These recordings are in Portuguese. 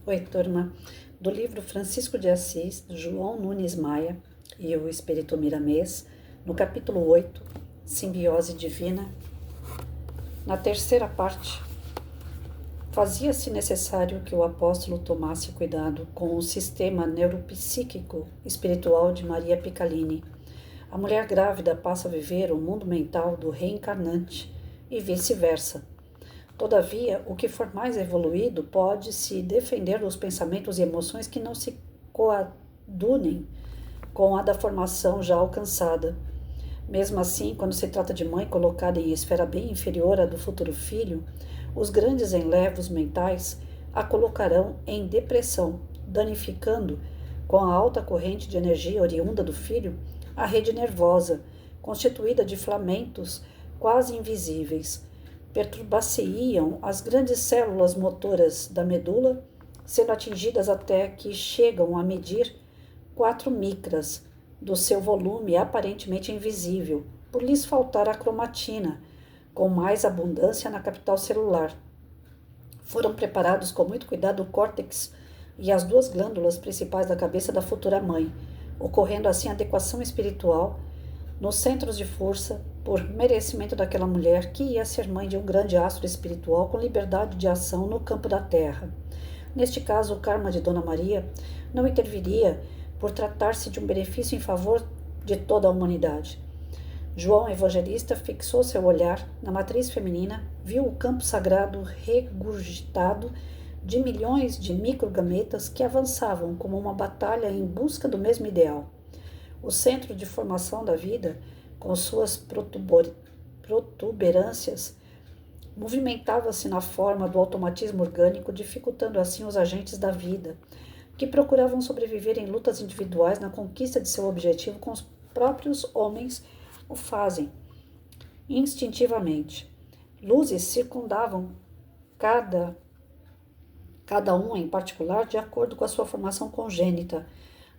Oi, turma. Do livro Francisco de Assis, João Nunes Maia e o Espírito Miramês, no capítulo 8, Simbiose Divina, na terceira parte, fazia-se necessário que o apóstolo tomasse cuidado com o sistema neuropsíquico espiritual de Maria Picalini. A mulher grávida passa a viver o mundo mental do reencarnante e vice-versa. Todavia, o que for mais evoluído pode se defender dos pensamentos e emoções que não se coadunem com a da formação já alcançada. Mesmo assim, quando se trata de mãe colocada em esfera bem inferior à do futuro filho, os grandes enlevos mentais a colocarão em depressão, danificando, com a alta corrente de energia oriunda do filho, a rede nervosa, constituída de filamentos quase invisíveis. Perturbar-se-iam as grandes células motoras da medula, sendo atingidas até que chegam a medir 4 micras do seu volume aparentemente invisível, por lhes faltar a cromatina, com mais abundância na capital celular. Foram preparados com muito cuidado o córtex e as duas glândulas principais da cabeça da futura mãe, ocorrendo assim a adequação espiritual nos centros de força por merecimento daquela mulher que ia ser mãe de um grande astro espiritual com liberdade de ação no campo da terra. Neste caso, o karma de Dona Maria não interviria por tratar-se de um benefício em favor de toda a humanidade. João Evangelista fixou seu olhar na matriz feminina, viu o campo sagrado regurgitado de milhões de microgametas que avançavam como uma batalha em busca do mesmo ideal. O centro de formação da vida, com suas protuberâncias, movimentava-se na forma do automatismo orgânico, dificultando assim os agentes da vida, que procuravam sobreviver em lutas individuais na conquista de seu objetivo com os próprios homens, o fazem instintivamente. Luzes circundavam cada um em particular de acordo com a sua formação congênita,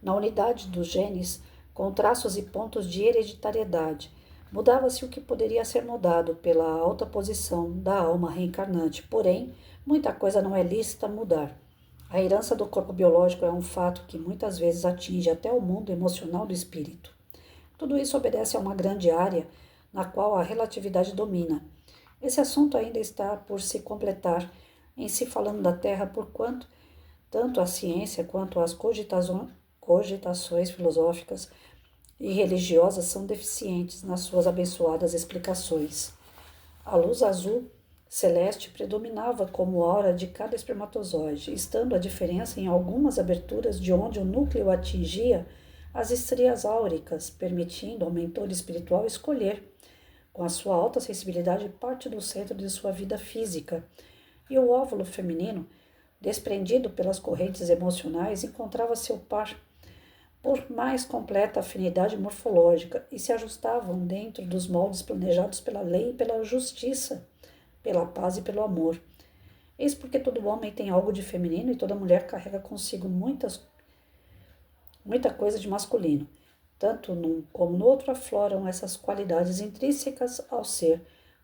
na unidade dos genes, com traços e pontos de hereditariedade. Mudava-se o que poderia ser mudado pela alta posição da alma reencarnante, porém, muita coisa não é lícita mudar. A herança do corpo biológico é um fato que muitas vezes atinge até o mundo emocional do espírito. Tudo isso obedece a uma grande área na qual a relatividade domina. Esse assunto ainda está por se completar em se falando da Terra, porquanto tanto a ciência quanto as cogitações filosóficas e religiosas são deficientes nas suas abençoadas explicações. A luz azul celeste predominava como aura de cada espermatozoide, estando a diferença em algumas aberturas de onde o núcleo atingia as estrias áuricas, permitindo ao mentor espiritual escolher, com a sua alta sensibilidade, parte do centro de sua vida física, e o óvulo feminino, desprendido pelas correntes emocionais, encontrava seu par por mais completa afinidade morfológica e se ajustavam dentro dos moldes planejados pela lei e pela justiça, pela paz e pelo amor. Eis porque todo homem tem algo de feminino e toda mulher carrega consigo muita coisa de masculino. Tanto num como no outro afloram essas qualidades intrínsecas ao ser,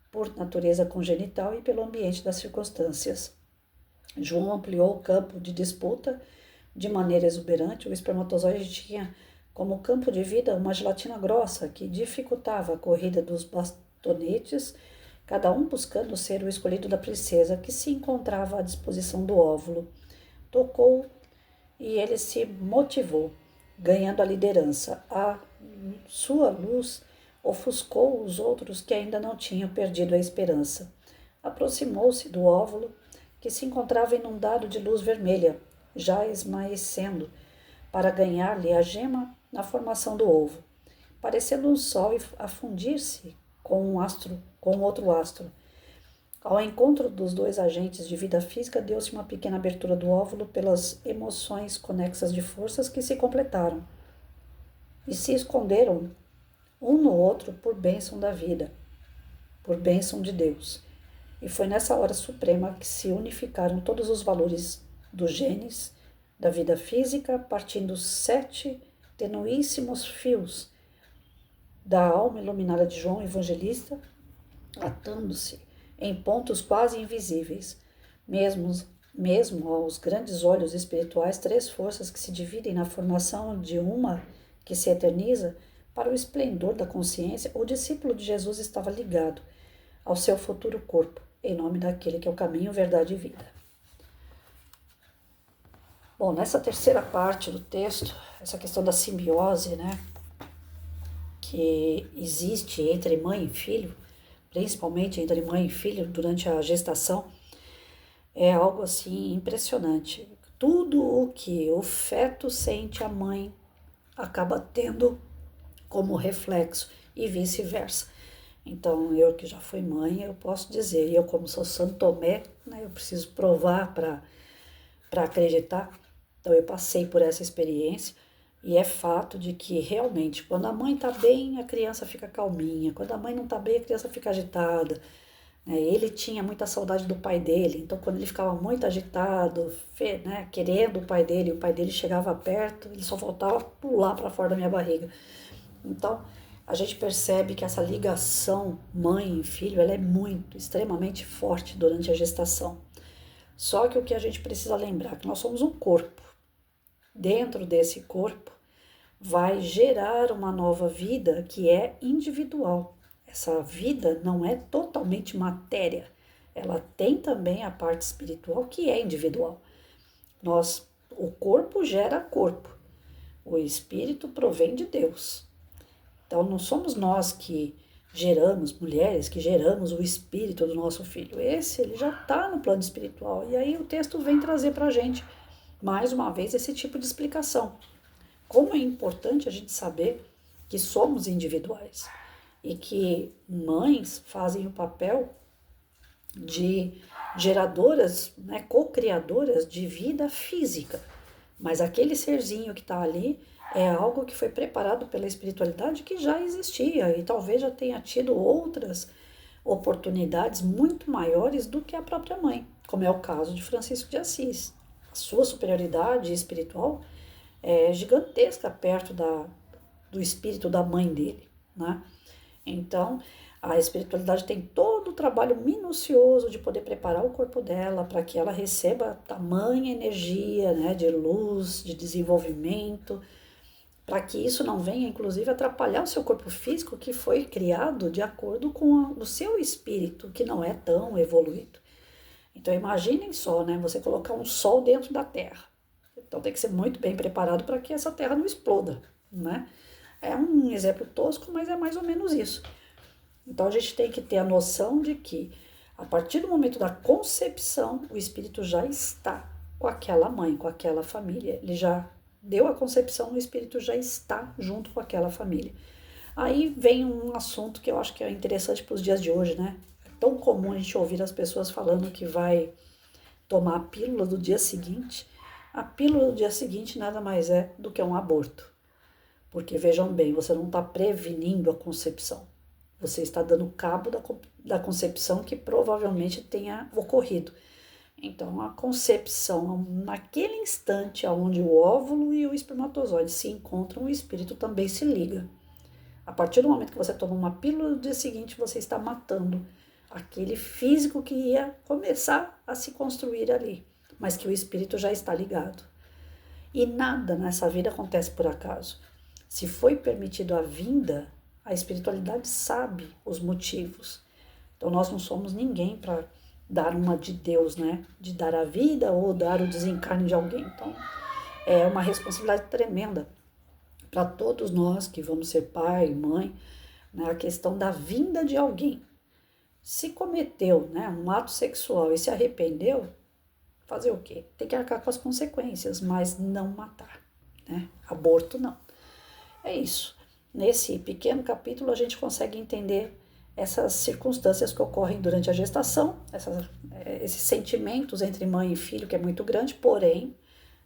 por natureza congenital e pelo ambiente das circunstâncias. João ampliou o campo de disputa de maneira exuberante. O espermatozoide tinha como campo de vida uma gelatina grossa que dificultava a corrida dos bastonetes, cada um buscando ser o escolhido da princesa que se encontrava à disposição do óvulo. Tocou e ele se motivou, ganhando a liderança. A sua luz ofuscou os outros que ainda não tinham perdido a esperança. Aproximou-se do óvulo, que se encontrava inundado de luz vermelha, já esmaecendo, para ganhar-lhe a gema na formação do ovo, parecendo um sol a fundir-se com outro astro. Ao encontro dos dois agentes de vida física, deu-se uma pequena abertura do óvulo pelas emoções conexas de forças que se completaram e se esconderam um no outro por bênção da vida, por bênção de Deus. E foi nessa hora suprema que se unificaram todos os valores dos genes, da vida física, partindo 7 tenuíssimos fios da alma iluminada de João Evangelista, atando-se em pontos quase invisíveis, mesmo aos grandes olhos espirituais, três forças que se dividem na formação de uma que se eterniza. Para o esplendor da consciência, o discípulo de Jesus estava ligado ao seu futuro corpo, em nome daquele que é o caminho, verdade e vida. Bom, nessa terceira parte do texto, essa questão da simbiose, né, que existe entre mãe e filho, principalmente entre mãe e filho durante a gestação, é algo assim impressionante. Tudo o que o feto sente a mãe acaba tendo como reflexo e vice-versa. Então, eu que já fui mãe, eu posso dizer, eu como sou Santo Tomé, né, eu preciso provar para acreditar. Então, eu passei por essa experiência e é fato de que realmente, quando a mãe está bem, a criança fica calminha. Quando a mãe não está bem, a criança fica agitada. Ele tinha muita saudade do pai dele, então quando ele ficava muito agitado, né, querendo o pai dele chegava perto, ele só faltava pular para fora da minha barriga. Então, a gente percebe que essa ligação mãe e filho, ela é muito, extremamente forte durante a gestação. Só que o que a gente precisa lembrar é que nós somos um corpo. Dentro desse corpo vai gerar uma nova vida que é individual. Essa vida não é totalmente matéria, ela tem também a parte espiritual que é individual. O corpo gera corpo, o espírito provém de Deus. Então não somos nós que geramos, mulheres que geramos o espírito do nosso filho. Ele já está no plano espiritual. E aí o texto vem trazer para a gente, mais uma vez, esse tipo de explicação. Como é importante a gente saber que somos individuais e que mães fazem o papel de geradoras, né, co-criadoras de vida física. Mas aquele serzinho que está ali é algo que foi preparado pela espiritualidade que já existia e talvez já tenha tido outras oportunidades muito maiores do que a própria mãe, como é o caso de Francisco de Assis. A sua superioridade espiritual é gigantesca perto do espírito da mãe dele, né? Então, a espiritualidade tem todo o trabalho minucioso de poder preparar o corpo dela para que ela receba tamanha energia, né, de luz, de desenvolvimento, para que isso não venha, inclusive, atrapalhar o seu corpo físico que foi criado de acordo com o seu espírito, que não é tão evoluído. Então, imaginem só, né, você colocar um sol dentro da Terra. Então, tem que ser muito bem preparado para que essa Terra não exploda, né? É um exemplo tosco, mas é mais ou menos isso. Então, a gente tem que ter a noção de que, a partir do momento da concepção, o espírito já está com aquela mãe, com aquela família. Ele já deu a concepção, o espírito já está junto com aquela família. Aí vem um assunto que eu acho que é interessante para os dias de hoje, né? É tão comum a gente ouvir as pessoas falando que vai tomar a pílula do dia seguinte. A pílula do dia seguinte nada mais é do que um aborto. Porque, vejam bem, você não está prevenindo a concepção. Você está dando cabo da concepção que provavelmente tenha ocorrido. Então, a concepção, naquele instante onde o óvulo e o espermatozoide se encontram, o espírito também se liga. A partir do momento que você toma uma pílula, no dia seguinte você está matando aquele físico que ia começar a se construir ali, mas que o espírito já está ligado. E nada nessa vida acontece por acaso. Se foi permitido a vinda, a espiritualidade sabe os motivos. Então nós não somos ninguém para dar uma de Deus, né? De dar a vida ou dar o desencarne de alguém. Então é uma responsabilidade tremenda para todos nós que vamos ser pai, mãe, né? A questão da vinda de alguém. Se cometeu, né, um ato sexual e se arrependeu, fazer o quê? Tem que arcar com as consequências, mas não matar, né? Aborto não. É isso. Nesse pequeno capítulo a gente consegue entender essas circunstâncias que ocorrem durante a gestação, esses sentimentos entre mãe e filho que é muito grande, porém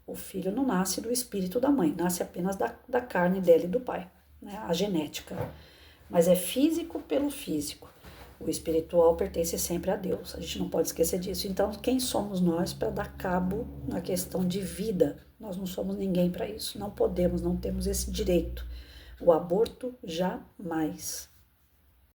o filho não nasce do espírito da mãe, nasce apenas da carne dela e do pai, né? A genética. Mas é físico pelo físico. O espiritual pertence sempre a Deus, a gente não pode esquecer disso. Então, quem somos nós para dar cabo na questão de vida? Nós não somos ninguém para isso, não podemos, não temos esse direito. O aborto, jamais.